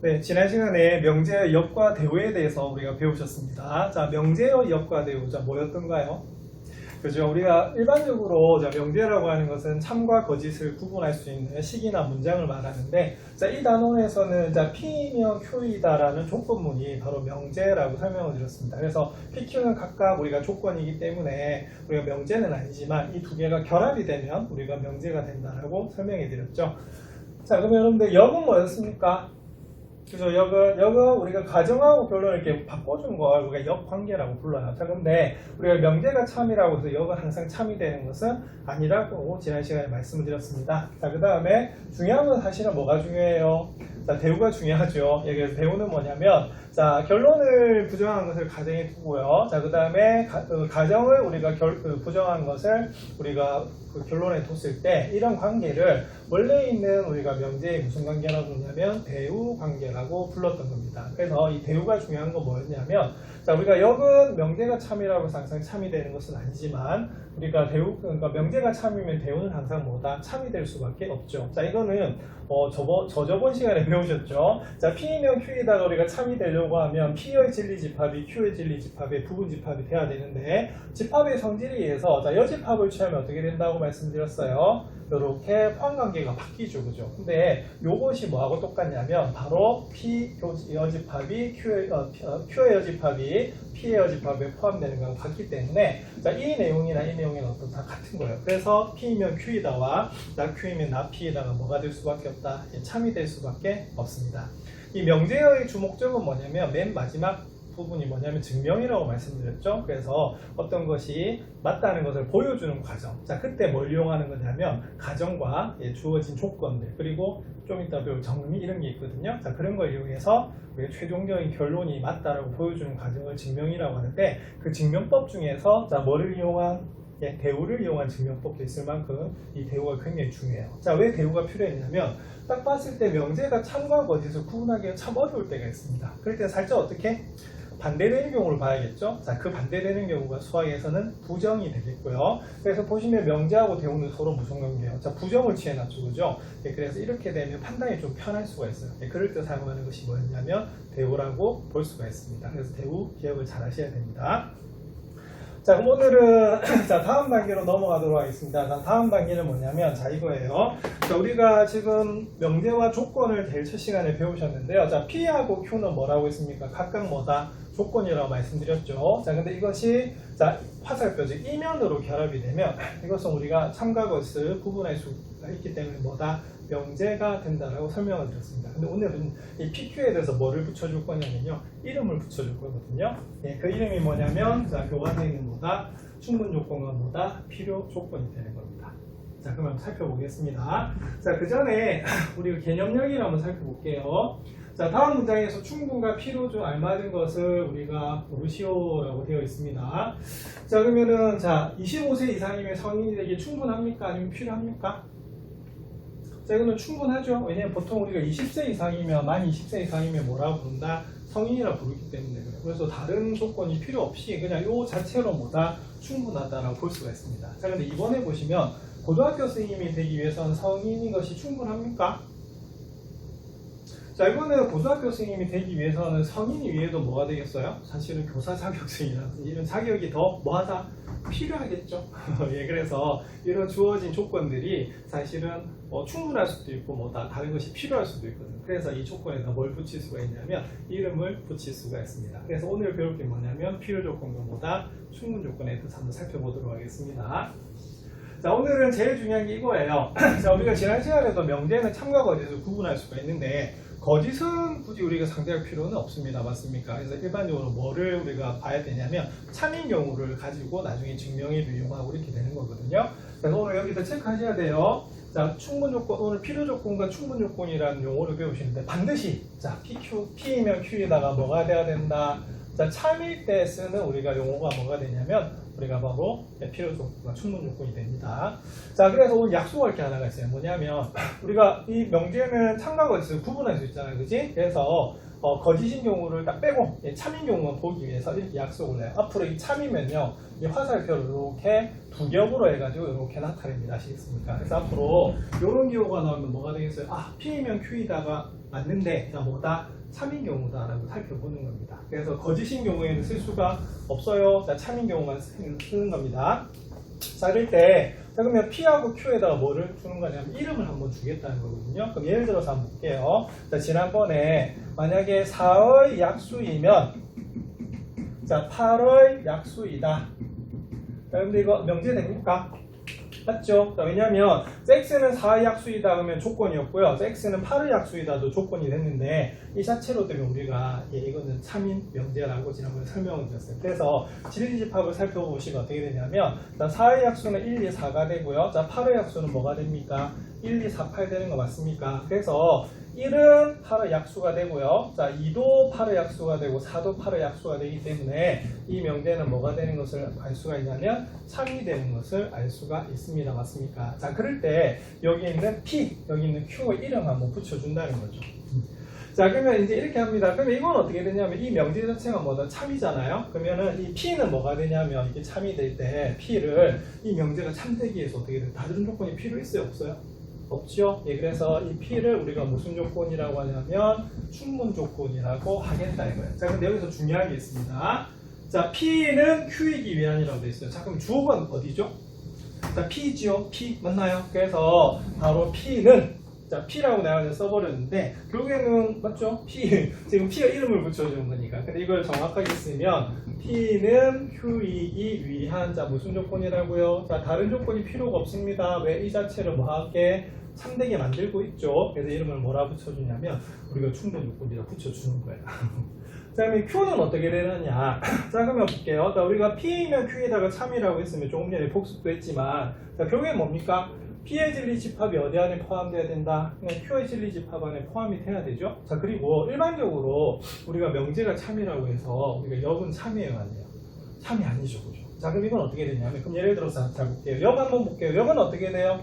네, 지난 시간에 명제의 역과 대우에 대해서 우리가 배우셨습니다. 자, 명제의 역과 대우, 자, 뭐였던가요? 그죠? 우리가 일반적으로 명제라고 하는 것은 참과 거짓을 구분할 수 있는 식이나 문장을 말하는데, 자, 이 단원에서는 자, P이면 Q이다라는 조건문이 바로 명제라고 설명을 드렸습니다. 그래서 P, Q는 각각 우리가 조건이기 때문에 우리가 명제는 아니지만 이 두 개가 결합이 되면 우리가 명제가 된다라고 설명해 드렸죠. 자, 그러면 여러분들 역은 뭐였습니까? 그죠? 역은 우리가 가정하고 결론을 이렇게 바꿔준 걸 우리가 역관계라고 불러요. 자, 근데 우리가 명제가 참이라고 해서 역은 항상 참이 되는 것은 아니라고 지난 시간에 말씀을 드렸습니다. 자, 그 다음에 중요한 건 사실은 뭐가 중요해요? 자, 대우가 중요하죠. 예, 그래서 대우는 뭐냐면, 자, 결론을 부정한 것을 가정에 두고요. 자, 그 다음에 가정을 우리가 부정한 것을 우리가 그 결론에 뒀을 때 이런 관계를 원래 있는 우리가 명제의 무슨 관계라고 부르냐면 대우 관계라고 불렀던 겁니다. 그래서 이 대우가 중요한 건 뭐였냐면, 자, 우리가 역은 명제가 참이라고 해서 항상 참이 되는 것은 아니지만 우리가 그러니까 명제가 참이면 대우는 항상 뭐다? 참이 될 수밖에 없죠. 자, 이거는 저번 시간에 배우셨죠. 자, P이면 Q이다가 우리가 참이 되려고 하면 P의 진리 집합이 Q의 진리 집합의 부분 집합이 돼야 되는데, 집합의 성질에 의해서 자, 여집합을 취하면 어떻게 된다고 말씀드렸어요. 이렇게 포함관계가 바뀌죠, 그죠? 근데 이것이 뭐하고 똑같냐면 바로 P 여집합이 Q의 여집합이 P의 여집합에 포함되는 거하고 같기 때문에, 자, 이 내용이나 이 내용은 다 같은 거예요. 그래서 P이면 Q이다와 나 Q이면 나 P이다가 뭐가 될 수밖에 없다? 참이 될 수밖에 없습니다. 이 명제의 주목적은 뭐냐면 맨 마지막 부분이 뭐냐면 증명이라고 말씀드렸죠. 그래서 어떤 것이 맞다는 것을 보여주는 과정. 자, 그때 뭘 이용하는 거냐면 가정과 주어진 조건들, 그리고 좀 이따 배울 정리 이런 게 있거든요. 자, 그런 걸 이용해서 우리가 최종적인 결론이 맞다라고 보여주는 과정을 증명이라고 하는데, 그 증명법 중에서 자, 뭐를 이용한 대우를 이용한 증명법도 있을 만큼 이 대우가 굉장히 중요해요. 자, 왜 대우가 필요했냐면 딱 봤을 때 명제가 참과 거짓을 구분하기가 참 어려울 때가 있습니다. 그럴 때 살짝 어떻게 반대되는 경우를 봐야겠죠. 자, 그 반대되는 경우가 수학에서는 부정이 되겠고요. 그래서 보시면 명제하고 대우는 서로 무슨 관계예요? 자, 부정을 취해놨죠, 그죠? 그래서 이렇게 되면 판단이 좀 편할 수가 있어요. 그럴 때 사용하는 것이 뭐였냐면 대우라고 볼 수가 있습니다. 그래서 대우 기억을 잘 하셔야 됩니다. 자, 그럼 오늘은 자, 다음 단계로 넘어가도록 하겠습니다. 자, 다음 단계는 뭐냐면 자, 이거예요. 자, 우리가 지금 명제와 조건을 제일 첫 시간에 배우셨는데요. 자, P하고 Q는 뭐라고 했습니까? 각각 뭐다? 조건이라고 말씀드렸죠. 자, 근데 이것이 자, 화살표 즉 이면으로 결합이 되면 이것은 우리가 참과 거짓을 구분할 수가 있기 때문에 뭐다? 명제가 된다라고 설명을 드렸습니다. 근데 오늘은 이 PQ에 대해서 뭐를 붙여줄 거냐면요, 이름을 붙여줄 거거든요. 그 이름이 뭐냐면 자, 교과서에 있는 뭐다? 충분 조건과 뭐다? 필요 조건이 되는 겁니다. 자, 그럼 살펴보겠습니다. 자, 그 전에 우리가 개념력이를 한번 살펴볼게요. 자, 다음 문장에서 충분과 필요 중 알맞은 것을 우리가 고르시오라고 되어 있습니다. 자, 그러면은 자, 25세 이상이면 성인이 되기 충분합니까? 아니면 필요합니까? 자, 이거는 충분하죠. 왜냐면 보통 우리가 20세 이상이면, 만 20세 이상이면 뭐라고 부른다? 성인이라 부르기 때문에 그래요. 그래서 다른 조건이 필요 없이 그냥 요 자체로 뭐다? 충분하다라고 볼 수가 있습니다. 자, 근데 이번에 보시면 고등학교 선생님이 되기 위해서는 성인인 것이 충분합니까? 자, 이거는 고등학교 선생님이 되기 위해서는 성인이 위에도 뭐가 되겠어요? 사실은 교사 자격증이라서 이런 자격이 더 뭐하다? 필요하겠죠. 예, 그래서 이런 주어진 조건들이 사실은 충분할 수도 있고 뭐다 다른 것이 필요할 수도 있거든요. 그래서 이 조건에다 뭘 붙일 수가 있냐면 이름을 붙일 수가 있습니다. 그래서 오늘 배울 게 뭐냐면 필요 조건과 뭐다 충분 조건에 대해서 한번 살펴보도록 하겠습니다. 자, 오늘은 제일 중요한 게 이거예요. 자, 우리가 지난 시간에도 명제는 참과 거짓을 구분할 수가 있는데 거짓은 굳이 우리가 상대할 필요는 없습니다. 맞습니까? 그래서 일반적으로 뭐를 우리가 봐야 되냐면 참인 경우를 가지고 나중에 증명일을 이용하고 이렇게 되는 거거든요. 그래서 오늘 여기서 체크하셔야 돼요. 자, 충분 조건, 오늘 필요 조건과 충분 조건이라는 용어를 배우시는데 반드시 자, P이면 Q에다가 뭐가 돼야 된다? 자, 참일 때 쓰는 우리가 용어가 뭐가 되냐면 우리가 바로 필요 조건과 충분 조건이 됩니다. 자, 그래서 오늘 약속할 게 하나가 있어요. 뭐냐면 우리가 이 명제는 참과 거짓을 구분할 수 있잖아요, 그지? 그래서 거짓인 경우를 딱 빼고 참인 경우만 보기 위해서 이렇게 약속을 해요. 앞으로 이 참이면요, 이 화살표를 이렇게 두 겹으로 해가지고 이렇게 나타냅니다. 아시겠습니까? 그래서 앞으로 이런 기호가 나오면 뭐가 되겠어요? 아, P이면 Q이다가 맞는데 자 뭐다? 참인 경우다라고 살펴보는 겁니다. 그래서 거짓인 경우에는 쓸 수가 없어요. 자 참인 경우만 쓰는 겁니다. 자 이럴 때 자 그러면 P하고 Q에다가 뭐를 주는 거냐면 이름을 한번 주겠다는 거거든요. 그럼 예를 들어서 한번 볼게요. 자 지난번에 만약에 4의 약수이면 자 8의 약수이다. 자 근데 이거 명제됩니까? 맞죠? 자, 왜냐하면 x는 4의 약수이다 그러면 조건이었고요. x는 8의 약수이다도 조건이 됐는데 이 자체로 때문에 우리가 이거는 참인 명제라고 지난번에 설명을 드렸어요. 그래서 진리집합을 살펴보시면 어떻게 되냐면 자, 4의 약수는 1, 2, 4가 되고요. 자 8의 약수는 뭐가 됩니까? 1, 2, 4, 8 되는 거 맞습니까? 그래서 1은 8의 약수가 되고요. 자, 2도 8의 약수가 되고 4도 8의 약수가 되기 때문에 이 명제는 뭐가 되는 것을 알 수가 있냐면 참이 되는 것을 알 수가 있습니다. 맞습니까? 자, 그럴 때 여기 있는 P, 여기 있는 Q의 이름 한번 붙여준다는 거죠. 자, 그러면 이제 이렇게 합니다. 그러면 이건 어떻게 되냐면 이 명제 자체가 뭐다? 참이잖아요. 그러면은 이 P는 뭐가 되냐면 이게 참이 될 때 P를 이 명제가 참되기 위해서 어떻게 돼? 다른 조건이 필요 있어요? 없어요? 없죠. 예, 그래서 이 P를 우리가 무슨 조건이라고 하냐면 충분 조건이라고 하겠다 이거예요. 자, 근데 여기서 중요한 게 있습니다. 자, P는 Q이기 위한이라고 되어 있어요. 자, 그럼 주어가 어디죠? 자, P지요. P 맞나요? 그래서 바로 P는 자, P라고 내가 써버렸는데 결국에는 맞죠? P 지금 P의 이름을 붙여주는 거니까. 근데 이걸 정확하게 쓰면 P는 Q이기 위한 자 무슨 조건이라고요? 자, 다른 조건이 필요가 없습니다. 왜? 이 자체를 뭐하게 참되게 만들고 있죠. 그래서 이름을 뭐라 붙여주냐면 우리가 충분 조건이라 붙여주는 거예요. 자, 그럼 Q는 어떻게 되느냐? 자, 그러면 볼게요. 자, 우리가 P이면 Q에다가 참이라고 했으면 조금 전에 복습도 했지만 자, 결국엔 뭡니까? P의 진리집합이 어디 안에 포함되어야 된다? 그냥 Q의 진리집합 안에 포함이 돼야 되죠. 자, 그리고 일반적으로 우리가 명제가 참이라고 해서 우리가 역은 참이에요, 아니에요? 참이 아니죠, 그죠? 자, 그럼 이건 어떻게 되냐면 그럼 예를 들어서 잘 볼게요. 역 한번 볼게요. 역은 어떻게 돼요?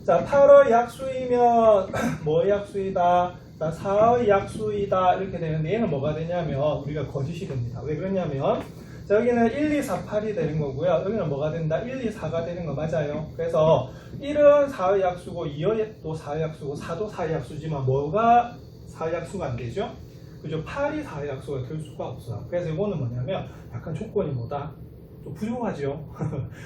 자, 8의 약수이면 뭐의 약수이다? 자, 4의 약수이다 이렇게 되는데 얘는 뭐가 되냐면 우리가 거짓이 됩니다. 왜 그러냐면 자, 여기는 1, 2, 4, 8이 되는 거고요. 여기는 뭐가 된다? 1, 2, 4가 되는 거 맞아요. 그래서 1은 4의 약수고 2의 또 4의 약수고 4도 4의 약수지만 뭐가 4의 약수가 안 되죠? 그죠? 8이 4의 약수가 될 수가 없어요. 그래서 이거는 뭐냐면 약간 조건이 뭐다? 좀 부족하죠.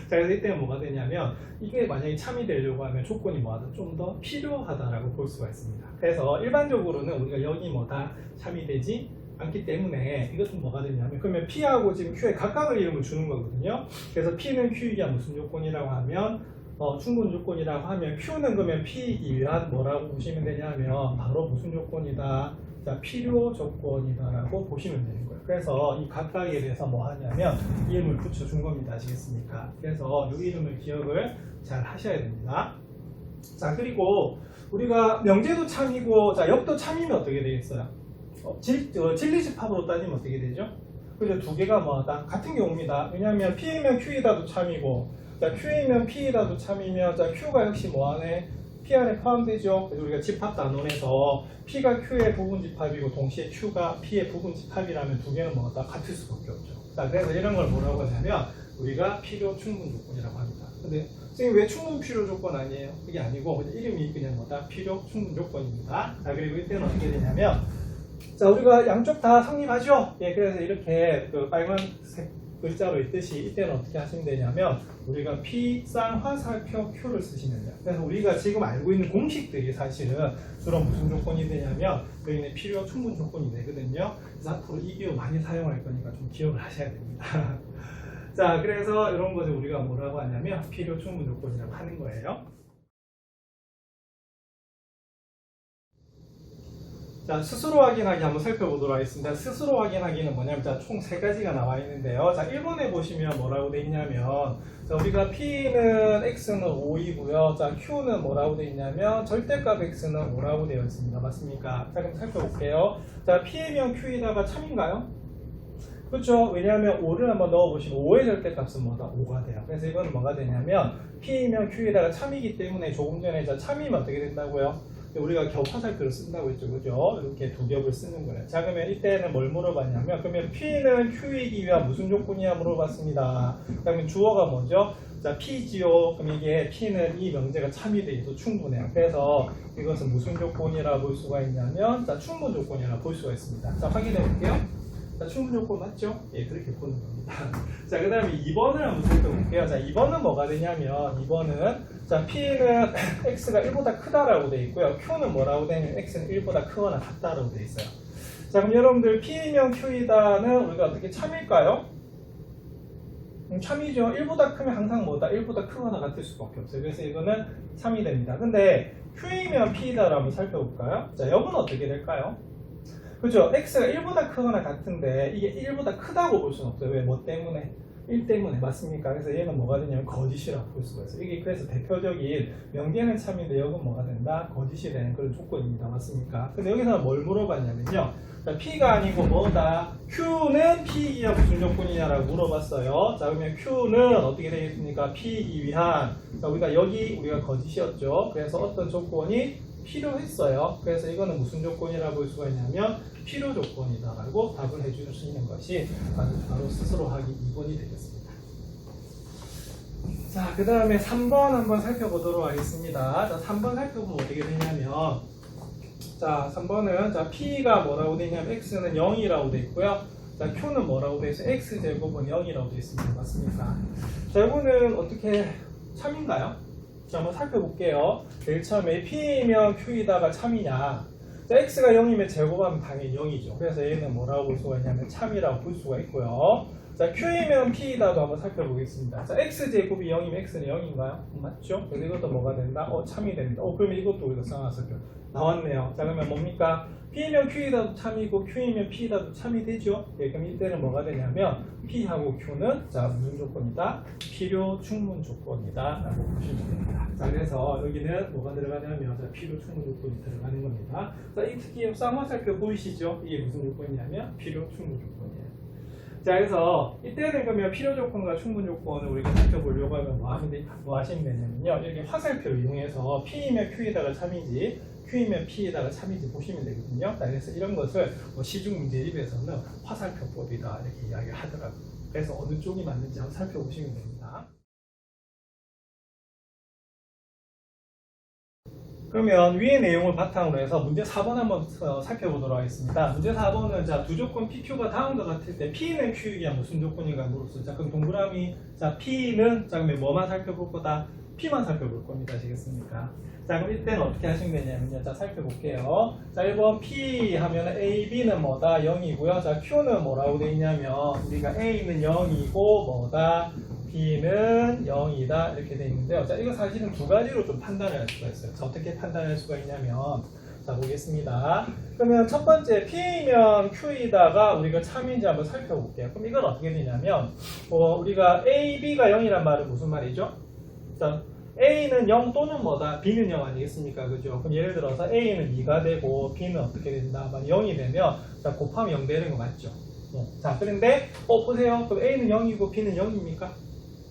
자, 그래서 이때는 뭐가 되냐면 이게 만약에 참이 되려고 하면 조건이 뭐하다? 좀 더 필요하다라고 볼 수가 있습니다. 그래서 일반적으로는 우리가 여기 뭐다? 참이 되지 않기 때문에 이것은 뭐가 되냐면 그러면 P하고 지금 Q에 각각의 이름을 주는 거거든요. 그래서 P는 Q이기 무슨 조건이라고 하면 충분 조건이라고 하면 Q는 그러면 P이기 위한 뭐라고 보시면 되냐면 바로 무슨 조건이다? 자, 필요 조건이다라고 보시면 되는 거예요. 그래서 이 각각에 대해서 뭐 하냐면 이름을 붙여준 겁니다. 아시겠습니까? 그래서 이 이름을 기억을 잘 하셔야 됩니다. 자, 그리고 우리가 명제도 참이고 자, 역도 참이면 어떻게 되겠어요? 진리집합으로 따지면 어떻게 되죠? 그죠? 두 개가 뭐다? 같은 경우입니다. 왜냐하면 P이면 Q이다도 참이고 자, Q이면 P이다도 참이면 자, Q가 역시 뭐 안에? P 안에 포함되죠. 그래서 우리가 집합 단원에서 P가 Q의 부분집합이고 동시에 Q가 P의 부분집합이라면 두 개는 뭐다? 같을 수밖에 없죠. 자, 그래서 이런 걸 뭐라고 하냐면 우리가 필요 충분 조건이라고 합니다. 근데 선생님 왜 충분 필요 조건 아니에요? 그게 아니고 그냥 이름이 그냥 뭐다? 필요 충분 조건입니다. 자, 그리고 이때는 어떻게 되냐면 자, 우리가 양쪽 다 성립하죠? 예, 그래서 이렇게 그 빨간색 글자로 있듯이 이때는 어떻게 하시면 되냐면 우리가 P 쌍화살표 Q를 쓰시면 돼요. 그래서 우리가 지금 알고 있는 공식들이 사실은 주로 무슨 조건이 되냐면 여기는 필요 충분 조건이 되거든요. 그래서 앞으로 이 기호 많이 사용할 거니까 좀 기억을 하셔야 됩니다. 자, 그래서 이런 것을 우리가 뭐라고 하냐면 필요 충분 조건이라고 하는 거예요. 자, 스스로 확인하기 한번 살펴보도록 하겠습니다. 스스로 확인하기는 뭐냐면 총 3가지가 나와 있는데요. 자, 1번에 보시면 뭐라고 되어 있냐면 자, 우리가 P는 X는 5이고요. 자, Q는 뭐라고 되어 있냐면 절대값 X는 5라고 되어 있습니다. 맞습니까? 자, 그럼 살펴볼게요. 자, P이면 Q이다가 참인가요? 그렇죠. 왜냐하면 5를 한번 넣어보시면 5의 절대값은 뭐다? 5가 돼요. 그래서 이거는 뭐가 되냐면 P이면 Q에다가 참이기 때문에 조금 전에 자, 참이면 어떻게 된다고요? 우리가 겹화살표를 쓴다고 했죠, 그죠? 이렇게 두 겹을 쓰는 거예요. 자, 그러면 이때는 뭘 물어봤냐면, 그러면 P는 Q이기 위한 무슨 조건이야 물어봤습니다. 그러면 주어가 뭐죠? 자, P지요. 그럼 이게 P는 이 명제가 참이 돼도 충분해요. 그래서 이것은 무슨 조건이라 볼 수가 있냐면, 자, 충분 조건이라 볼 수가 있습니다. 자, 확인해 볼게요. 자, 충분 조건 맞죠? 예, 그렇게 보는 겁니다. 자, 그 다음에 2번을 한번 살펴볼게요. 자, 2번은 뭐가 되냐면, 2번은, 자, P는 X가 1보다 크다라고 되어 있고요. Q는 뭐라고 되냐면, X는 1보다 크거나 같다라고 되어 있어요. 자, 그럼 여러분들 P이면 Q이다는 우리가 어떻게 참일까요? 참이죠. 1보다 크면 항상 뭐다? 1보다 크거나 같을 수밖에 없어요. 그래서 이거는 참이 됩니다. 근데 Q이면 P이다라고 한번 살펴볼까요? 자, 여기는 어떻게 될까요? 그죠? X가 1보다 크거나 같은데 이게 1보다 크다고 볼 수는 없어요. 왜? 뭐 때문에? 1 때문에. 맞습니까? 그래서 얘는 뭐가 되냐면 거짓이라고 볼 수가 있어요. 이게 그래서 대표적인 명제는 참인데 여기는 뭐가 된다? 거짓이 되는 그런 조건입니다. 맞습니까? 근데 여기서는 뭘 물어봤냐면요. 자, P가 아니고 뭐다? Q는 P이야 무슨 조건이냐라고 물어봤어요. 자, 그러면 Q는 어떻게 되겠습니까? P이기 위한. 자, 우리가 거짓이었죠. 그래서 어떤 조건이 필요했어요. 그래서 이거는 무슨 조건이라고 볼 수가 있냐면 필요 조건이다라고 답을 해줄 수 있는 것이 바로 스스로 하기 2번이 되겠습니다. 자, 그 다음에 3번 한번 살펴보도록 하겠습니다. 자, 3번 살펴보면 어떻게 되냐면, 자, 3번은 자, P가 뭐라고 되냐면 X는 0이라고 되어 있고요. 자, Q는 뭐라고 되어 있어요? X제곱은 0이라고 되어 있습니다. 맞습니까? 자, 이거는 어떻게 참인가요? 자, 한번 살펴볼게요. 제일 처음에 P이면 Q이다가 참이냐? 자, X가 0이면 제곱하면 당연히 0이죠. 그래서 얘는 뭐라고 볼 수가 있냐면 참이라고 볼 수가 있고요. 자, Q이면 P이다도 한번 살펴보겠습니다. 자, X제곱이 0이면 X는 0인가요? 맞죠? 그래서 이것도 뭐가 된다? 참이 됩니다. 그러면 이것도 우리가 써놨어요. 나왔네요. 자, 그러면 뭡니까? P이면 Q이다도 참이고 Q이면 P이다도 참이 되죠? 예, 그럼 이때는 뭐가 되냐면 P하고 Q는 자, 무슨 조건이다? 필요 충분 조건이다 라고 보시면 됩니다. 자, 그래서 여기는 뭐가 들어가냐면 자, 필요 충분 조건이 들어가는 겁니다. 자, 이 특히 쌍화살표 보이시죠? 이게 무슨 조건이냐면 필요 충분 조건이에요. 자, 그래서 이때는 그러면 필요 조건과 충분 조건을 우리가 살펴보려고 하면 뭐 하시면 되냐면요. 이렇게 화살표를 이용해서 P이면 Q에다가 참이지, Q이면 P에다가 참이지 보시면 되거든요. 자, 그래서 이런 것을 시중 문제집에서는 화살표법이다 이렇게 이야기를 하더라고요. 그래서 어느 쪽이 맞는지 한번 살펴보시면 됩니다. 그러면 위의 내용을 바탕으로 해서 문제 4번 한번 살펴보도록 하겠습니다. 문제 4번은 자, 두 조건 PQ가 다음과 같을 때 P는 Q이기 위한 무슨 조건인가 물었어요. 자, 그럼 동그라미 자, P는 자, 그러면 뭐만 살펴볼 거다? P만 살펴볼 겁니다. 아시겠습니까? 자, 그럼 이때는 어떻게 하시면 되냐면요. 자, 살펴볼게요. 자, 1번 P 하면 A, B는 뭐다? 0이고요. 자, Q는 뭐라고 되어 있냐면 우리가 A는 0이고 뭐다? B는 0이다 이렇게 되어 있는데요. 자, 이거 사실은 두 가지로 좀 판단을 할 수가 있어요. 자, 어떻게 판단할 수가 있냐면 자, 보겠습니다. 그러면 첫 번째 P이면 Q이다가 우리가 참인지 한번 살펴볼게요. 그럼 이건 어떻게 되냐면 우리가 A, B가 0이란 말은 무슨 말이죠? 자, A는 0 또는 뭐다? B는 0 아니겠습니까? 그죠? 그럼 예를 들어서 A는 2가 되고 B는 어떻게 된다? 0이 되면 자, 곱하면 0 되는 거 맞죠? 자, 그런데 보세요. 그럼 A는 0이고 B는 0입니까?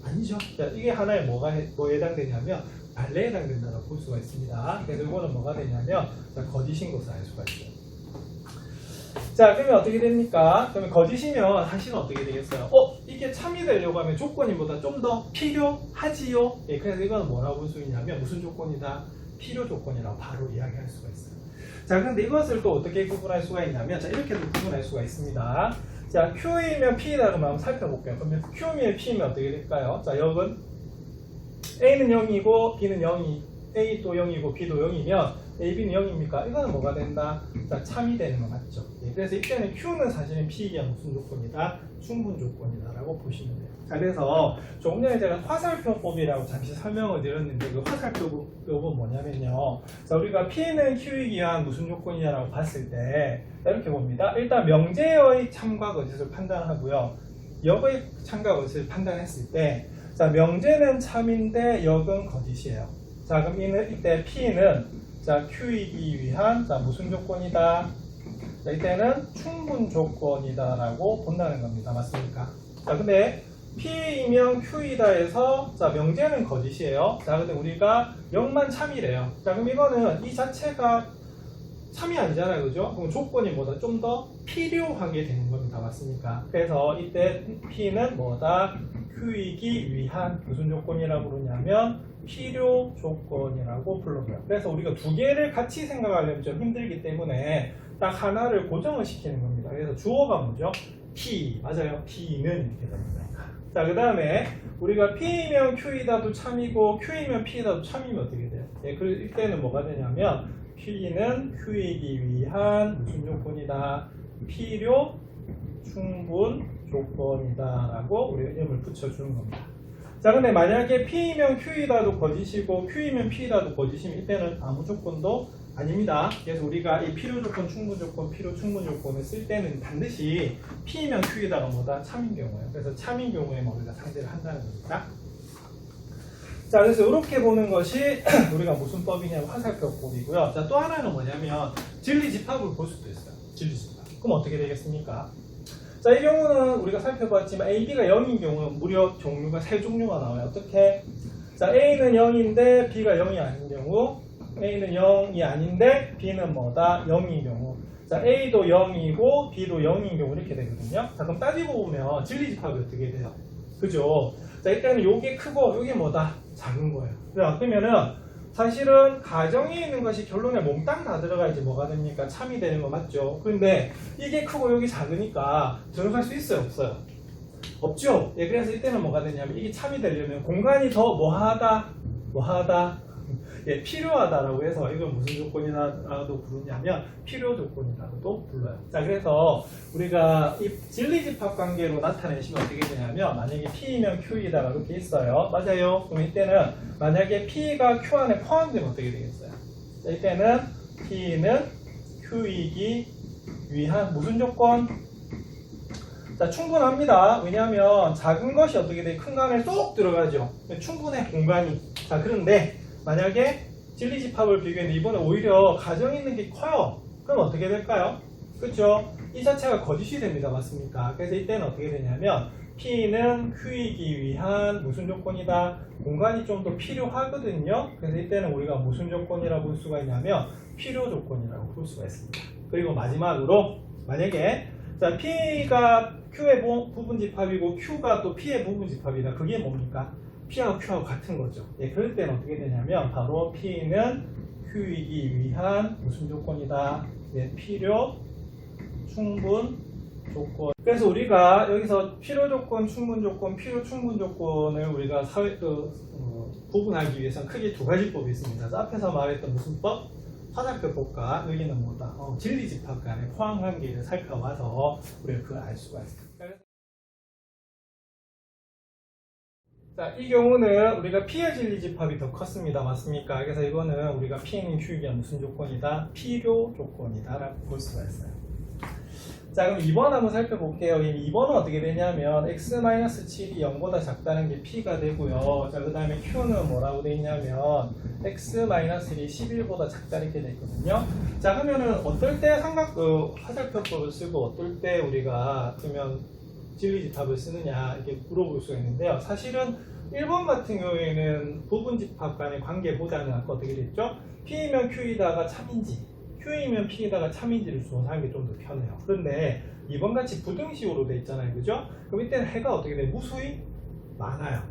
아니죠. 자, 이게 하나의 뭐에 해당되냐면 반례에 해당된다고 볼 수가 있습니다. 그래서 이거는 뭐가 되냐면 자, 거짓인 것을 알 수가 있어요. 자, 그러면 어떻게 됩니까? 그러면 거짓이면 사실은 어떻게 되겠어요? 이게 참이 되려고 하면 조건이보다 좀 더 필요하지요? 예, 그래서 이거는 뭐라고 볼 수 있냐면 무슨 조건이다? 필요 조건이라고 바로 이야기할 수가 있어요. 자, 그런데 이것을 또 어떻게 구분할 수가 있냐면 자, 이렇게도 구분할 수가 있습니다. 자, Q이면 P다 그러면 한번 살펴볼게요. 그러면 Q면 P면 어떻게 될까요? 자, 여기는 A는 0이고 B는 0이 A 도 0이고 B도 0이면 A, B는 0입니까? 이거는 뭐가 된다? 자, 참이 되는 거 맞죠? 예, 그래서 이때는 Q는 사실은 P이야 무슨 조건이다? 충분 조건이다 라고 보시면 돼요. 자, 그래서 조금 전에 제가 화살표법이라고 잠시 설명을 드렸는데 그 화살표법은 뭐냐면요. 자, 우리가 P는 Q이기 위한 무슨 조건이냐라고 봤을 때 이렇게 봅니다. 일단 명제의 참과 거짓을 판단하고요. 역의 참과 거짓을 판단했을 때 자, 명제는 참인데 역은 거짓이에요. 자, 그럼 이때 P는 자, Q이기 위한 자, 무슨 조건이다? 자, 이때는 충분 조건이다 라고 본다는 겁니다. 맞습니까? 자, 근데 P이면 Q이다 해서 자, 명제는 거짓이에요. 자, 근데 우리가 0만 참이래요. 자, 그럼 이거는 이 자체가 참이 아니잖아요. 그죠? 그럼 조건이 뭐다? 좀 더 필요하게 되는 겁니다. 맞습니까? 그래서 이때 P는 뭐다? Q이기 위한 무슨 조건이라고 부르냐면 필요 조건이라고 불러요. 그래서 우리가 두 개를 같이 생각하려면 좀 힘들기 때문에 딱 하나를 고정을 시키는 겁니다. 그래서 주어가 뭐죠? P. 맞아요. P는 이렇게 됩니다. 자, 그 다음에 우리가 P이면 Q이다도 참이고 Q이면 P이다도 참이면 어떻게 돼요? 예, 이때는 뭐가 되냐면 P는 Q이기 위한 무슨 조건이다? 필요 충분 조건이다 라고 우리가 이름을 붙여주는 겁니다. 자, 근데 만약에 P이면 Q이다도 거짓이고 Q이면 P이다도 거짓이면 이때는 아무 조건도 아닙니다. 그래서 우리가 이 필요 조건, 충분 조건, 필요 충분 조건을 쓸 때는 반드시 P이면 Q이다가 뭐다? 참인 경우예요. 그래서 참인 경우에 우리가 상대를 한다는 겁니다. 자, 그래서 이렇게 보는 것이 우리가 무슨 법이냐면 화살표법이고요. 자, 또 하나는 뭐냐면 진리집합을 볼 수도 있어요. 진리집합. 그럼 어떻게 되겠습니까? 자, 이 경우는 우리가 살펴봤지만 A, B가 0인 경우는 무려 종류가 3종류가 나와요. 어떻게? 자, A는 0인데 B가 0이 아닌 경우, A는 0이 아닌데 B는 뭐다? 0인 경우. 자, A도 0이고 B도 0인 경우 이렇게 되거든요. 자, 그럼 따지고 보면 진리집합이 어떻게 돼요? 그죠? 자, 일단은 요게 크고 요게 뭐다? 작은 거예요. 그러면은 사실은 가정에 있는 것이 결론에 몽땅 다 들어가야지 뭐가 됩니까? 참이 되는 거 맞죠? 근데 이게 크고 여기 작으니까 들어갈 수 있어요? 없어요? 없죠? 예, 그래서 이때는 뭐가 되냐면 이게 참이 되려면 공간이 더 뭐하다? 예, 필요하다라고 해서 이걸 무슨 조건이라도 부르냐면 필요 조건이라고도 불러요. 자, 그래서 우리가 이 진리집합 관계로 나타내시면 어떻게 되냐면 만약에 P이면 Q이다가 이렇게 있어요. 맞아요? 그럼 이때는 만약에 P가 Q 안에 포함되면 어떻게 되겠어요? 자, 이때는 P는 Q이기 위한 무슨 조건? 자, 충분합니다. 왜냐하면 작은 것이 어떻게 돼? 큰 거 안에 쏙 들어가죠. 충분해, 공간이. 자, 그런데 만약에 진리집합을 비교했는데 이번에 오히려 가정이 있는 게 커요. 그럼 어떻게 될까요? 그렇죠? 이 자체가 거짓이 됩니다. 맞습니까? 그래서 이때는 어떻게 되냐면 P는 Q이기 위한 무슨 조건이다? 공간이 좀 더 필요하거든요. 그래서 이때는 우리가 무슨 조건이라고 볼 수가 있냐면 필요 조건이라고 볼 수가 있습니다. 그리고 마지막으로 만약에 자, P가 Q의 부분집합이고 Q가 또 P의 부분집합이다. 그게 뭡니까? P하고 Q하고 같은 거죠. 예, 그럴 때는 어떻게 되냐면 바로 P는 Q이기 위한 무슨 조건이다? 예, 필요, 충분 조건. 그래서 우리가 여기서 필요 조건, 충분 조건, 필요 충분 조건을 우리가 구분하기 위해서는 크게 두 가지 법이 있습니다. 앞에서 말했던 무슨 법? 화살표법과 여기는 뭐다? 진리집합 간의 포함 관계를 살펴봐서 우리가 그걸 알 수가 있습니다. 자, 이 경우는 우리가 P의 진리집합이 더 컸습니다. 맞습니까? 그래서 이거는 우리가 P는 Q이기 무슨 조건이다? 필요 조건이다 라고 볼 수가 있어요. 자, 그럼 2번 한번 살펴볼게요. 2번은 어떻게 되냐면 x-7이 0보다 작다는 게 P가 되고요. 자, 그 다음에 Q는 뭐라고 돼 있냐면 x-1이 11보다 작다 이렇게 돼 있거든요. 자, 그러면은 어떨 때 화살표법을 쓰고 어떨 때 우리가 그러면 진리집합을 쓰느냐 이렇게 물어볼 수가 있는데요. 사실은 1번 같은 경우에는 부분집합 간의 관계보다는 아까 어떻게 됐죠? P이면 Q이다가 참인지 Q이면 P에다가 참인지를 주어하는 게 좀 더 편해요. 그런데 이번 같이 부등식으로 돼 있잖아요. 그죠? 그럼 이때는 해가 어떻게 돼? 무수히 많아요.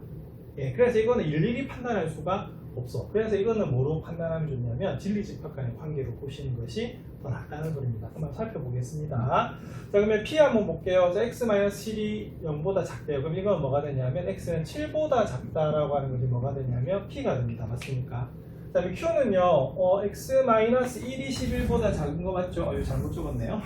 예, 그래서 이거는 일일이 판단할 수가 없어. 그래서 이거는 뭐로 판단하면 좋냐면 진리집합 간의 관계로 보시는 것이 더 낫다는 소리입니다. 한번 살펴보겠습니다. 자, 그러면 P 한번 볼게요. 자, x-7이 0보다 작대요. 그럼 이건 뭐가 되냐면 x는 7보다 작다라고 하는 것이 뭐가 되냐면 P가 됩니다. 맞습니까? 자, Q는요, x-1이 11보다 작은 거 맞죠? 이거 잘못 적었네요.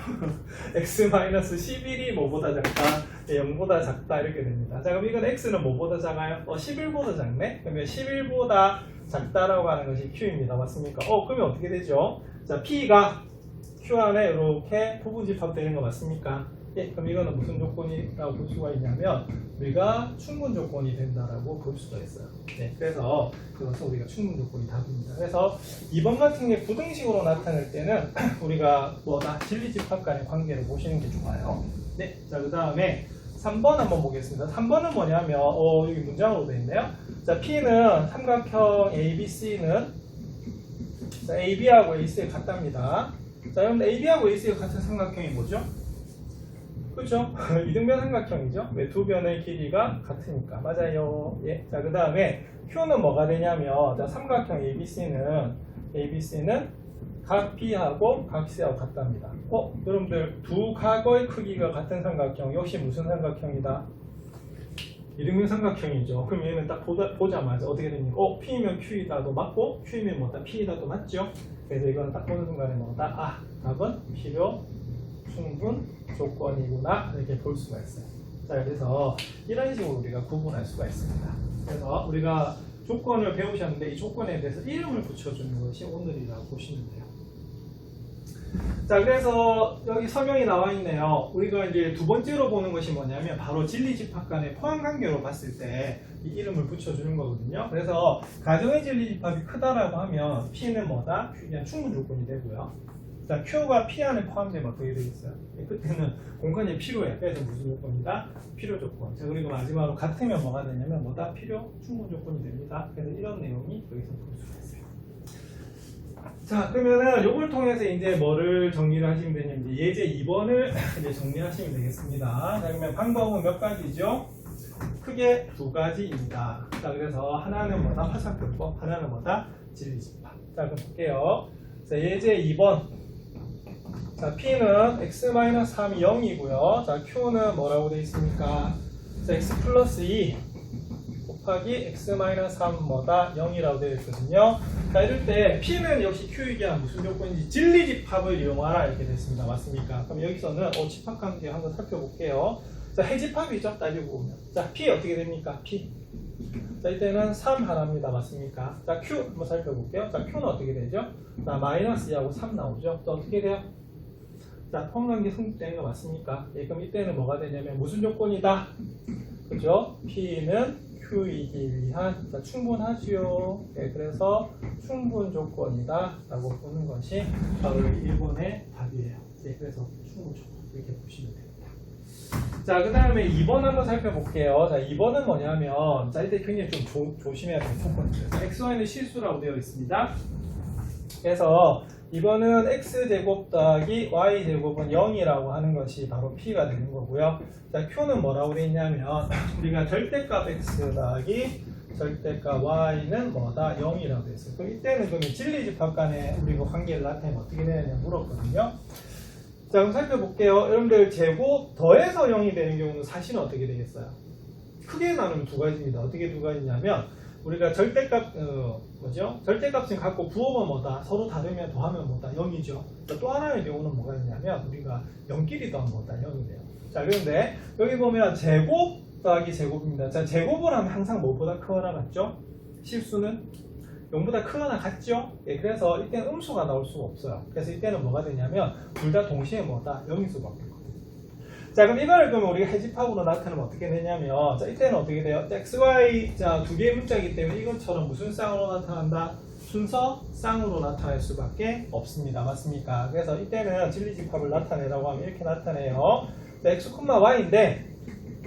x-11이 뭐보다 작다? 0보다 작다 이렇게 됩니다. 자, 그럼 이건 x는 뭐보다 작아요? 11보다 작네? 그러면 11보다 작다라고 하는 것이 Q입니다. 맞습니까? 그러면 어떻게 되죠? 자, P가 Q 안에 이렇게 부분집합되는 거 맞습니까? 예, 그럼 이거는 무슨 조건이라고 볼 수가 있냐면 우리가 충분 조건이 된다라고 볼 수가 있어요. 네, 그래서 그것은 우리가 충분 조건이 답입니다. 그래서 2번 같은 게 부등식으로 나타낼 때는 우리가 뭐다? 진리집합 간의 관계를 보시는 게 좋아요. 네, 자, 그 다음에 3번 한번 보겠습니다. 3번은 뭐냐면 여기 문장으로 되어 있네요. 자, P는 삼각형 ABC는 자, AB하고 AC가 같답니다. 자, 그럼 AB하고 AC가 같은 삼각형이 뭐죠? 그렇죠? 이등변 삼각형이죠. 왜 두 변의 길이가 같으니까. 맞아요. 예. 자, 그 다음에 Q는 뭐가 되냐면, 자, 삼각형 ABC는 각 B하고 각 C하고 같답니다. 여러분들 두 각의 크기가 같은 삼각형 역시 무슨 삼각형이다? 이등변 삼각형이죠. 그럼 얘는 딱 보자마자 어떻게 됩니까? P면 Q이다도 맞고 Q면 뭐다? P이다도 맞죠? 그래서 이거는 딱 보는 순간에 뭐다? 답은 필요 충분 조건이구나 이렇게 볼 수가 있어요. 자, 그래서 이런 식으로 우리가 구분할 수가 있습니다. 그래서 우리가 조건을 배우셨는데 이 조건에 대해서 이름을 붙여주는 것이 오늘이라고 보시면 돼요. 자, 그래서 여기 설명이 나와 있네요. 우리가 이제 두 번째로 보는 것이 뭐냐면 바로 진리집합 간의 포함관계로 봤을 때 이 이름을 붙여주는 거거든요. 그래서 가정의 진리집합이 크다라고 하면 P는 뭐다? 그냥 충분 조건이 되고요. 자, Q가 P 안에 포함되면 어떻게 되겠어요? 그때는 공간이 필요해. 그래서 무슨 조건이다? 필요 조건. 자, 그리고 마지막으로 같으면 뭐가 되냐면 뭐다? 필요 충분 조건이 됩니다. 그래서 이런 내용이 여기서 볼 수가 있어요. 자, 그러면은 요걸 통해서 이제 뭐를 정리를 하시면 되냐면 이제 예제 2번을 이제 정리하시면 되겠습니다. 자, 그러면 방법은 몇 가지죠? 크게 두 가지입니다. 자, 그래서 하나는 뭐다? 화살표법, 하나는 뭐다? 진리집합. 자, 그럼 볼게요. 자, 예제 2번. 자, P는 x-3이 0이고요. 자, Q는 뭐라고 되어 있습니까? 자, x 플러스 2 곱하기 x-3 뭐다? 0이라고 되어 있거든요. 자, 이럴 때 P는 역시 Q이기 한 무슨 조건인지 진리집합을 이용하라 이렇게 됐습니다. 맞습니까? 그럼 여기서는 집합관계 한번 살펴볼게요. 자, 해집합이죠. 따지고 보면. 자, P 어떻게 됩니까? P. 자, 이때는 3 하나입니다. 맞습니까? 자, Q 한번 살펴볼게요. 자, Q는 어떻게 되죠? 자, 마이너스 2하고 3 나오죠. 또 어떻게 돼요? 자, 포함관계 성립되는 거 맞습니까? 예, 그럼 이때는 뭐가 되냐면 무슨 조건이다? 그죠? P는 Q이기 위한, 자, 충분하지요. 예, 그래서 충분 조건이다 라고 보는 것이 바로 1번의 답이에요. 예, 그래서 충분 조건 이렇게 보시면 됩니다. 자, 그 다음에 2번 한번 살펴볼게요. 자, 2번은 뭐냐면, 자, 이때 굉장히 좀 조심해야 되는 조건이에요. XY는 실수라고 되어 있습니다. 그래서 이번은 x제곱 더하기 y제곱은 0이라고 하는 것이 바로 P가 되는 거고요. 자, Q는 뭐라고 되어 있냐면 우리가 절대값 x 더하기 절대값 y는 뭐다? 0이라고 되어 있어요. 그럼 이때는 그러면 진리집합 간에 우리가 관계를 나타내면 어떻게 되느냐 물었거든요. 자, 그럼 살펴볼게요. 여러분들 제곱 더해서 0이 되는 경우는 사실은 어떻게 되겠어요? 크게 나누면 두 가지입니다. 어떻게 두 가지냐면 우리가 절대값 절대값을 갖고 부호가 뭐다? 서로 다르면 더하면 뭐다? 0이죠. 또 하나의 경우는 뭐가 있냐면 우리가 0끼리 더하면 뭐다? 0이 돼요. 자, 그런데 여기 보면 제곱 더하기 제곱입니다. 자, 제곱을 하면 항상 뭐보다 크거나 같죠? 실수는 0보다 크거나 같죠? 예, 그래서 이때는 음수가 나올 수가 없어요. 그래서 이때는 뭐가 되냐면 둘 다 동시에 뭐다? 0일 수밖에 없거든요. 자, 그럼 이거를 그러면 우리가 해집합으로 나타내면 어떻게 되냐면, 자, 이때는 어떻게 돼요? x, y, 자, 두 개의 문자이기 때문에 이것처럼 무슨 쌍으로 나타난다? 순서 쌍으로 나타낼 수밖에 없습니다. 맞습니까? 그래서 이때는 진리집합을 나타내라고 하면 이렇게 나타내요. 자, x, y인데,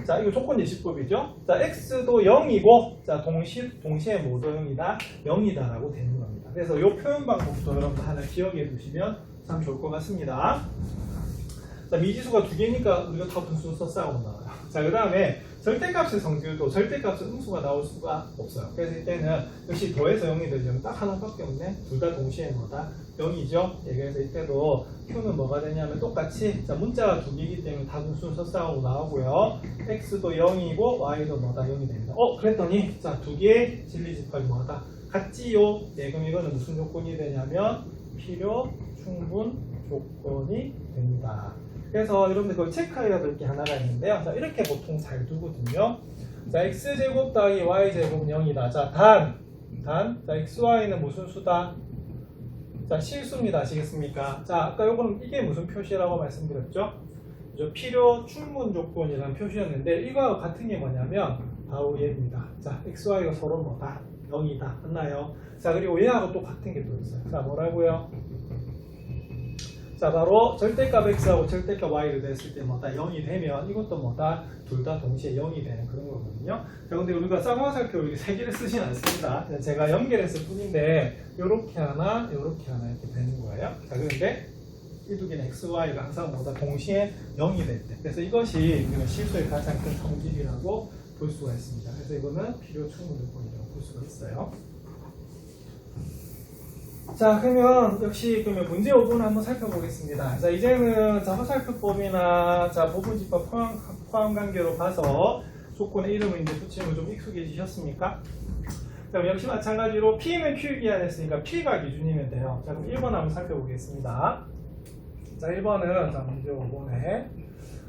자, 이거 조건 예시법이죠? 자, x도 0이고, 자, 동시에 모두 0이다, 0이다라고 되는 겁니다. 그래서 이 표현 방법도 여러분 하나 기억해 두시면 참 좋을 것 같습니다. 자, 미지수가 두 개니까 우리가 다 분수 싸우고 나와요. 자, 그 다음에 절대값의 성질도 절대값은 음수가 나올 수가 없어요. 그래서 이때는 역시 더해서 0이 되려면 딱 하나밖에 없네. 둘 다 동시에 뭐다? 0이죠. 예, 그래서 이때도 Q는 뭐가 되냐면 똑같이, 자, 문자가 두 개이기 때문에 다 분수 싸우고 나오고요. X도 0이고 Y도 뭐다? 0이 됩니다. 그랬더니, 자, 두 개의 진리집합이 뭐다? 같지요. 예, 그럼 이거는 무슨 조건이 되냐면 필요 충분 조건이 됩니다. 그래서 여러분들 그걸 체크해야 될 게 하나가 있는데요. 자, 이렇게 보통 잘 두거든요. 자, x제곱 더하기 y제곱 0이다. 자, 자, xy는 무슨 수다? 자, 실수입니다. 아시겠습니까? 자, 아까 요거는 이게 무슨 표시라고 말씀드렸죠? 필요 충분 조건이라는 표시였는데 이거와 같은 게 뭐냐면 바로 얘입니다. 자, xy가 서로 뭐다? 0이다. 맞나요? 자, 그리고 얘하고 또 같은 게 또 있어요. 자, 뭐라고요? 자, 바로 절대값 x하고 절대값 y를 냈을 때 뭐다? 0이 되면 이것도 뭐다? 둘 다 동시에 0이 되는 그런 거거든요. 자, 근데 우리가 쌍화살표 이렇게 세 개를 쓰진 않습니다. 제가 연결했을 뿐인데 요렇게 하나 이렇게 되는 거예요. 자, 그런데 이두개는 x, y가 항상 뭐다 동시에 0이 될 때. 그래서 이것이 우리가 실수의 가장 큰 성질이라고 볼 수가 있습니다. 그래서 이거는 필요 충분 조건이라고 볼 수가 있어요. 자, 그러면 역시 그러면 문제 5분 한번 살펴보겠습니다. 자, 이제는 자, 화살표법이나 자, 부분집합 포함 관계로 봐서 조건의 이름을 이제 붙이는 거 좀 익숙해지셨습니까? 자, 그럼 역시 마찬가지로 P는 Q 기한했으니까 P가 기준이면 돼요. 자, 그럼 1번 한번 살펴보겠습니다. 자, 1번은 자, 문제 5번에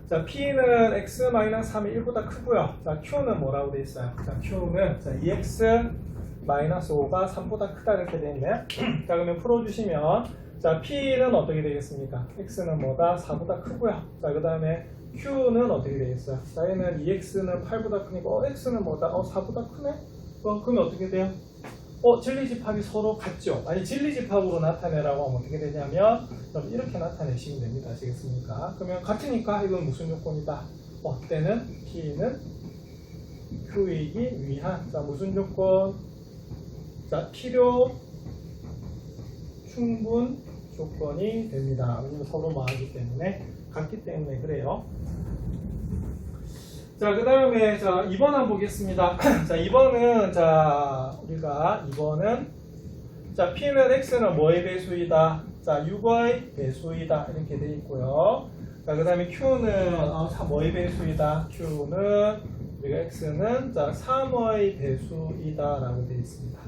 자, P는 x-3이 1보다 크고요. 자, Q는 뭐라고 돼 있어요? 자, Q는 자, 2x-5가 3보다 크다 이렇게 돼 있네요. 자, 그러면 풀어주시면 자, P는 어떻게 되겠습니까? X는 뭐다? 4보다 크고요. 자, 그 다음에 Q는 어떻게 되겠어요? 자, 얘는 2X는 8보다 크니까 X는 뭐다? 4보다 크네? 그러면 어떻게 돼요? 진리집합이 서로 같죠? 아니, 진리집합으로 나타내라고 하면 어떻게 되냐면 그럼 이렇게 나타내시면 됩니다. 아시겠습니까? 그러면 같으니까 이건 무슨 조건이다? 때는 P는 Q이기 위한 자, 무슨 조건? 자, 필요 충분 조건이 됩니다. 왜냐면 서로 뭐하기 때문에 같기 때문에 그래요. 자, 그 다음에 자 2번 한번 보겠습니다. 자, 2번은 자 우리가 2번은 자 P는 X는 뭐의 배수이다? 자 6의 배수이다 이렇게 돼 있고요. 자, 그 다음에 Q는 뭐의 배수이다? Q는 우리가 X는 자 3의 배수이다 라고 되어 있습니다. 자,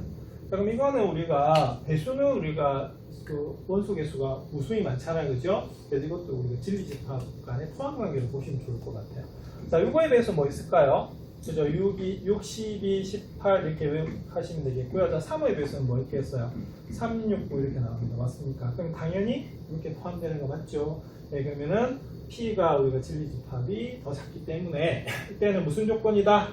그럼 이거는 우리가 배수는 우리가 그 원소 개수가 무수히 많잖아요, 그죠? 그래서 이것도 우리가 진리집합 간의 포함관계로 보시면 좋을 것 같아요. 자, 6의 배수 뭐 있을까요? 그죠? 6, 12, 18 이렇게 하시면 되겠고요. 자, 3의 배수는 뭐 이렇게 했어요? 3, 6, 9 이렇게 나옵니다. 맞습니까? 그럼 당연히 이렇게 포함되는 거 맞죠? 네, 그러면은 P가 우리가 진리집합이 더 작기 때문에 이때는 무슨 조건이다?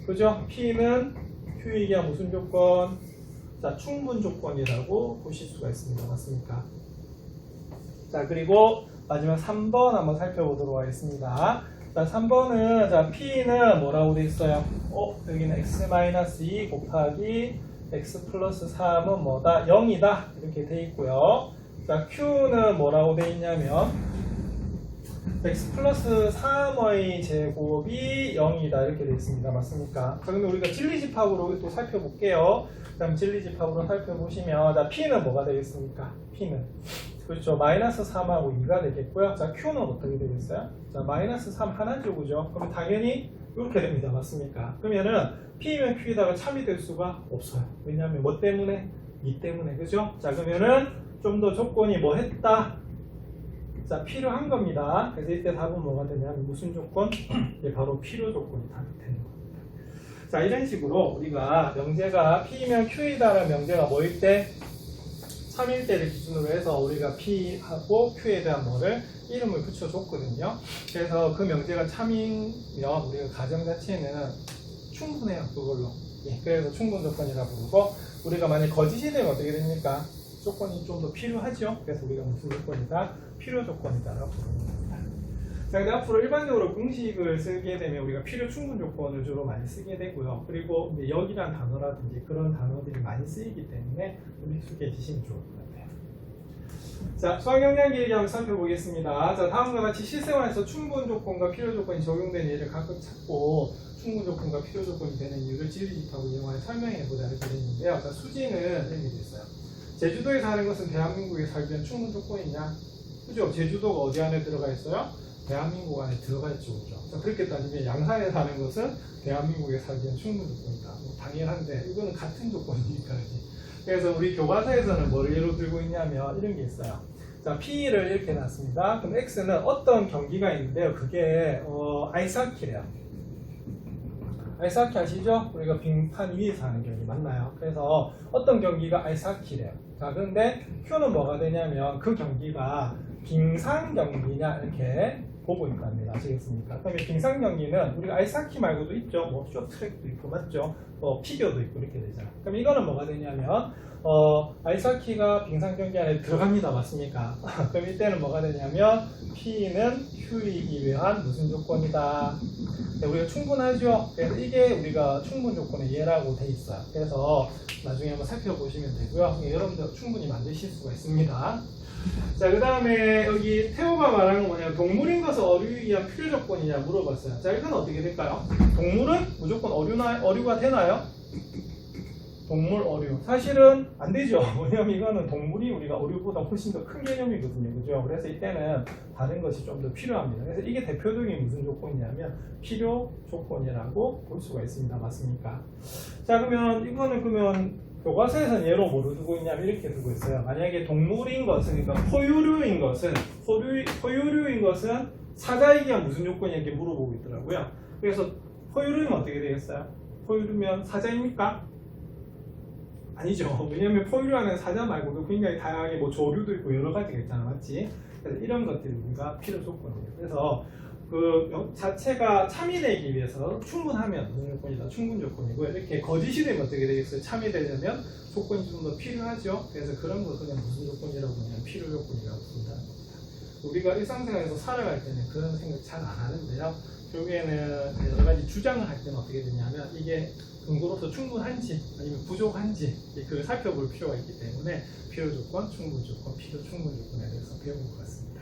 그죠? P는 Q이기야 무슨 조건? 자, 충분 조건이라고 보실 수가 있습니다. 맞습니까? 자, 그리고 마지막 3번 한번 살펴보도록 하겠습니다. 자, 3번은 자, P는 뭐라고 돼 있어요? 여기는 x-2 곱하기 x 플러스 3은 뭐다? 0이다. 이렇게 돼 있고요. 자, Q는 뭐라고 돼 있냐면 x 플러스 3의 제곱이 0이다. 이렇게 돼 있습니다. 맞습니까? 자, 그러면 우리가 진리집합으로 또 살펴볼게요. 그럼 진리집합으로 살펴보시면 자, P는 뭐가 되겠습니까? P는 그렇죠. 마이너스 3하고 2가 되겠고요. 자, Q는 어떻게 되겠어요? 자, 마이너스 3 하나죠, 그죠? 그럼 당연히 이렇게 됩니다. 맞습니까? 그러면은 P면 Q에다가 참이 될 수가 없어요. 왜냐하면 뭐 때문에? 2 때문에, 그죠? 자, 그러면은 좀 더 조건이 뭐 했다? 자, 필요한 겁니다. 그래서 이때 답은 뭐가 되냐면 무슨 조건? 이게 바로 필요 조건이 답이 되는 겁니다. 자, 이런 식으로 우리가 명제가 P면 Q이다라는 명제가 뭐일 때? 3일 때를 기준으로 해서 우리가 P하고 Q에 대한 뭐를 이름을 붙여줬거든요. 그래서 그 명제가 참이면 우리가 가정 자체는 충분해요. 그걸로. 예, 그래서 충분 조건이라 부르고 우리가 만약 거짓이 되면 어떻게 됩니까? 조건이 좀 더 필요하죠. 그래서 우리가 무슨 조건이다? 필요 조건이다라고 부르는 겁니다. 자, 근데 앞으로 일반적으로 공식을 쓰게 되면 우리가 필요 충분 조건을 주로 많이 쓰게 되고요. 그리고 이제 역이란 단어라든지 그런 단어들이 많이 쓰이기 때문에 좀 익숙해지시면 좋을 것 같아요. 자, 수학영역 얘기 한번 살펴보겠습니다. 자, 다음과 같이 실생활에서 충분 조건과 필요 조건이 적용되는 예를 각각 찾고 충분 조건과 필요 조건이 되는 이유를 진리집합을 이용하여 설명해보자 이렇게 되어 있는데요. 자, 수지는 이렇게 되어 있어요. 제주도에 사는 것은 대한민국에 살기 위한 충분 조건이냐? 그죠? 제주도가 어디 안에 들어가 있어요? 대한민국 안에 들어가 있죠, 그죠? 자, 그렇게 따지면 양산에 사는 것은 대한민국에 살기 위한 충분 조건이다. 뭐 당연한데 이거는 같은 조건이니까. 그래서 우리 교과서에서는 뭘 예로 들고 있냐면 이런 게 있어요. 자, P를 이렇게 놨습니다. 그럼 X는 어떤 경기가 있는데요. 그게 아이스하키래요. 아이스하키 아시죠? 우리가 빙판 위에서 하는 경기 맞나요? 그래서 어떤 경기가 아이스하키래요. 자, 그런데 Q는 뭐가 되냐면 그 경기가 빙상 경기냐 이렇게 보고 있답니다. 아시겠습니까? 그러면 빙상 경기는 우리가 아이스하키 말고도 있죠. 뭐 쇼트트랙도 있고 맞죠? 피겨도 있고 이렇게 되잖아. 그럼 이거는 뭐가 되냐면 아이스하키가 빙상 경기 안에 들어갑니다. 맞습니까? 그럼 이때는 뭐가 되냐면 P는 Q이기 위한 무슨 조건이다. 네, 우리가 충분하죠. 그래서 이게 우리가 충분 조건의 예라고 돼 있어요. 그래서 나중에 한번 살펴보시면 되고요. 여러분들 충분히 만드실 수가 있습니다. 자, 그 다음에 여기 태호가 말하는 건 뭐냐면 동물인 것은 어류에 의한 필요 조건이냐 물어봤어요. 자, 이건 어떻게 될까요? 동물은 무조건 어류가 되나요? 동물, 어류. 사실은 안 되죠. 왜냐면 이거는 동물이 우리가 어류보다 훨씬 더 큰 개념이거든요. 그죠? 그래서 이때는 다른 것이 좀 더 필요합니다. 그래서 이게 대표적인 무슨 조건이냐면 필요 조건이라고 볼 수가 있습니다. 맞습니까? 자, 그러면 교과서에서는 예로 뭐로 두고 있냐면 이렇게 두고 있어요. 만약에 동물인 것은, 그러니까 포유류인 것은 사자이기가 무슨 조건이냐 이렇게 물어보고 있더라고요. 그래서 포유류면 어떻게 되겠어요? 포유류면 사자입니까? 아니죠. 왜냐면 포유류하는 사자 말고도 굉장히 다양하게 뭐 조류도 있고 여러 가지가 있잖아. 맞지? 그래서 이런 것들이 우리가 필요 조건이에요. 그래서 그 자체가 참이 되기 위해서 충분하면 무슨 조건이다? 충분 조건이고, 이렇게 거짓이 되면 어떻게 되겠어요? 참이 되려면 조건이 좀 더 필요하죠. 그래서 그런 것을 그냥 무슨 조건이라고 하냐면 필요 조건이라고 본다는 겁니다. 우리가 일상생활에서 살아갈 때는 그런 생각 잘 안 하는데요. 결국에는 여러 가지 주장을 할 때는 어떻게 되냐면 이게 근거로서 충분한지 아니면 부족한지 그걸 살펴볼 필요가 있기 때문에 필요 조건, 충분 조건, 필요 충분 조건에 대해서 배운 것 같습니다.